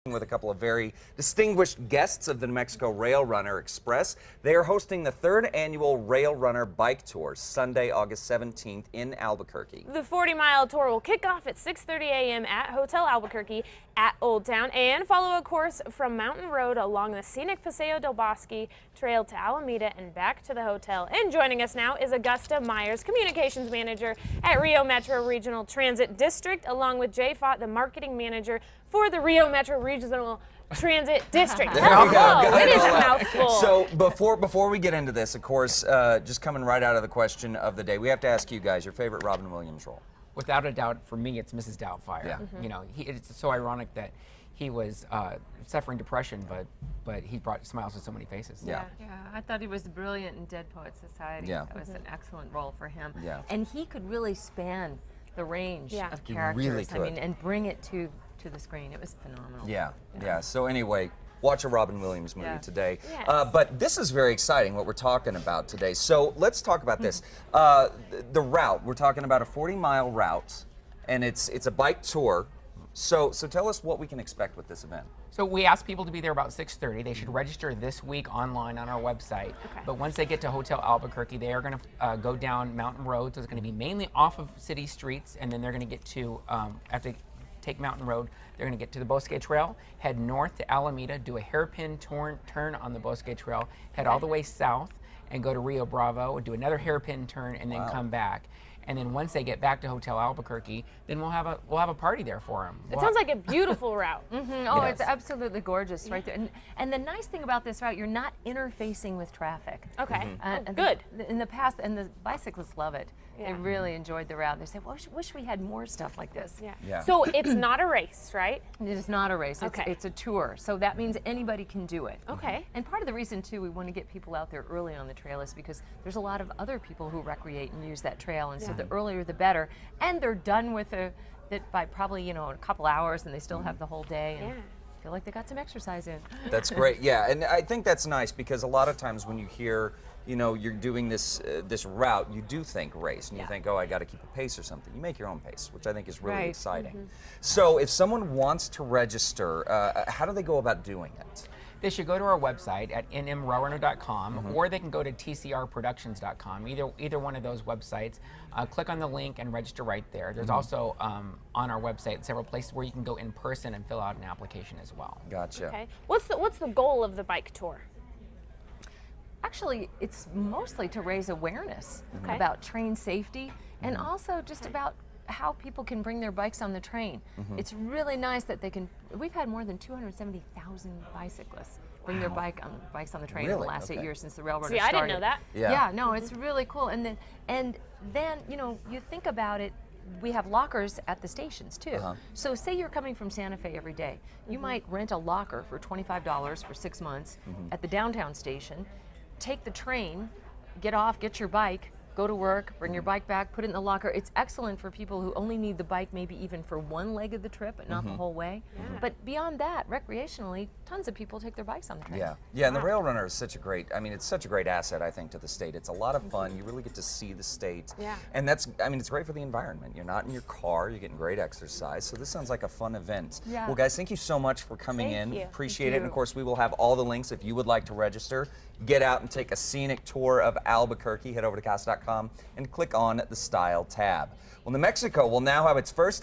With a couple of very distinguished guests of the New Mexico Rail Runner Express. They are hosting the 3rd annual Rail Runner Bike Tour, Sunday, August 17th in Albuquerque. The 40-mile tour will kick off at 6:30 a.m. at Hotel Albuquerque at Old Town and follow a course from Mountain Road along the scenic Paseo del Bosque Trail to Alameda and back to the hotel. And joining us now is Augusta Myers, Communications Manager at Rio Metro Regional Transit District, along with Jay Fott, the Marketing Manager for the Rio Metro Regional Transit District. Hello, it is a mouthful. So before we get into this, of course, just coming right out of the question of the day, we have to ask you guys your favorite Robin Williams role. Without a doubt, for me, it's Mrs. Doubtfire. Yeah. You know, it's so ironic that he was suffering depression, but he brought smiles to so many faces. Yeah. Yeah, I thought he was brilliant in Dead Poet Society. Yeah. That was an excellent role for him. Yeah. And he could really span the range Yeah. of He characters. really I mean, could. and bring it to the screen. It was phenomenal. Yeah. So anyway, watch a Robin Williams movie Yeah. today. Yes. But this is very exciting what we're talking about today. So let's talk about this. The route, we're talking about a 40-mile route, and it's a bike tour. So tell us what we can expect with this event. So we asked people to be there about 6:30. They should register this week online on our website. Okay. But once they get to Hotel Albuquerque, they are going to go down Mountain Road. So it's going to be mainly off of city streets, and then they're going to get to, after they take Mountain Road, they're going to get to the Bosque Trail, head north to Alameda, do a hairpin turn on the Bosque Trail, head all the way south, and go to Rio Bravo, do another hairpin turn, and then come back. And then once they get back to Hotel Albuquerque, then we'll have a party there for them. It sounds like a beautiful route. Oh, it's absolutely gorgeous right there. And the nice thing about this route, you're not interfacing with traffic. Okay, And good. In the past, and the bicyclists love it. Yeah. They really enjoyed the route. They say, well, wish we had more stuff like this. Yeah. So it's not a race, right? It is not a race. Okay. It's a tour. So that means anybody can do it. Okay. And part of the reason, too, we want to get people out there early on the trail is because there's a lot of other people who recreate and use that trail. And so the earlier the better. And they're done with it by probably, a couple hours, and they still have the whole day. And feel like they got some exercise in. That's great. Yeah, and I think that's nice because a lot of times when you hear, you're doing this route, you do think race, and you think, oh, I got to keep a pace or something. You make your own pace, which I think is really Right. exciting. So if someone wants to register, how do they go about doing it? They should go to our website at nmrailrunner.com, or they can go to tcrproductions.com, either one of those websites. Click on the link and register right there. There's also on our website several places where you can go in person and fill out an application as well. Gotcha. Okay. What's the goal of the bike tour? Actually, it's mostly to raise awareness Okay. about train safety and also just about how people can bring their bikes on the train. It's really nice that we've had more than 270,000 bicyclists bring their bikes on the train in Really? the last 8 Okay. years since the railroad See, started. I didn't know that. Yeah. No, it's really cool. And then you think about it, we have lockers at the stations too. So say you're coming from Santa Fe every day. You might rent a locker for $25 for 6 months at the downtown station, take the train, get off, get your bike, go to work, bring your bike back, put it in the locker. It's excellent for people who only need the bike maybe even for one leg of the trip, but not the whole way. But beyond that, recreationally, tons of people take their bikes on the train. Yeah, and the Rail Runner is such a great asset, I think, to the state. It's a lot of fun. You really get to see the state. Yeah. And it's great for the environment. You're not in your car, you're getting great exercise. So this sounds like a fun event. Yeah. Well, guys, thank you so much for coming Thank in. you. Appreciate it. And of course, we will have all the links if you would like to register. Get out and take a scenic tour of Albuquerque. Head over to CASA.com and click on the Style tab. Well, New Mexico will now have its first